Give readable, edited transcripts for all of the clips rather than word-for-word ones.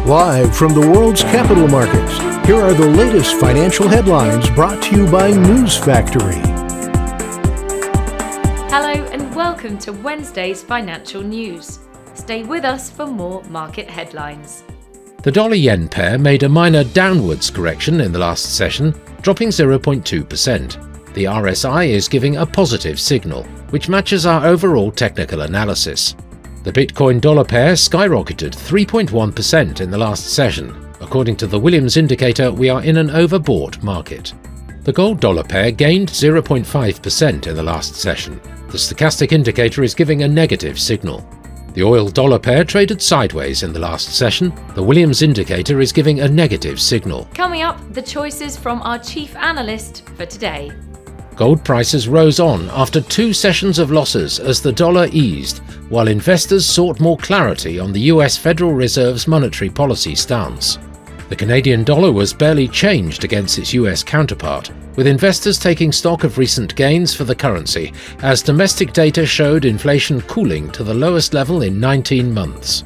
Live from the world's capital markets, here are the latest financial headlines brought to you by News Factory. Hello and welcome to Wednesday's financial news. Stay with us for more market headlines. The dollar-yen pair made a minor downwards correction in the last session, dropping 0.2%. The RSI is giving a positive signal, which matches our overall technical analysis. The Bitcoin dollar pair skyrocketed 3.1% in the last session. According to the Williams indicator, we are in an overbought market. The gold dollar pair gained 0.5% in the last session. The stochastic indicator is giving a negative signal. The oil dollar pair traded sideways in the last session. The Williams indicator is giving a negative signal. Coming up, the choices from our chief analyst for today. Gold prices rose on after 2 sessions of losses as the dollar eased, while investors sought more clarity on the US Federal Reserve's monetary policy stance. The Canadian dollar was barely changed against its US counterpart, with investors taking stock of recent gains for the currency, as domestic data showed inflation cooling to the lowest level in 19 months.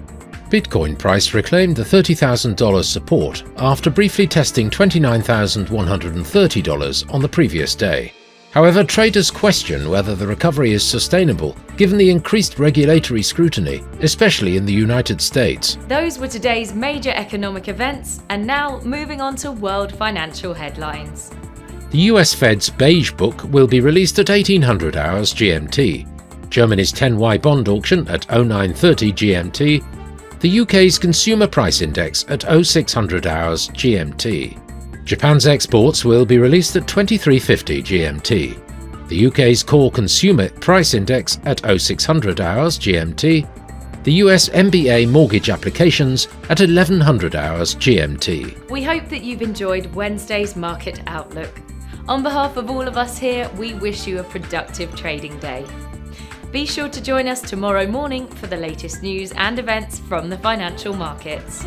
Bitcoin price reclaimed the $30,000 support after briefly testing $29,130 on the previous day. However, traders question whether the recovery is sustainable, given the increased regulatory scrutiny, especially in the United States. Those were today's major economic events, and now moving on to world financial headlines. The US Fed's Beige Book will be released at 1800 hours GMT, Germany's 10Y bond auction at 0930 GMT, the UK's Consumer Price Index at 0600 hours GMT. Japan's exports will be released at 2350 GMT, the UK's Core Consumer Price Index at 0600 hours GMT, the US MBA mortgage applications at 1100 hours GMT. We hope that you've enjoyed Wednesday's market outlook. On behalf of all of us here, we wish you a productive trading day. Be sure to join us tomorrow morning for the latest news and events from the financial markets.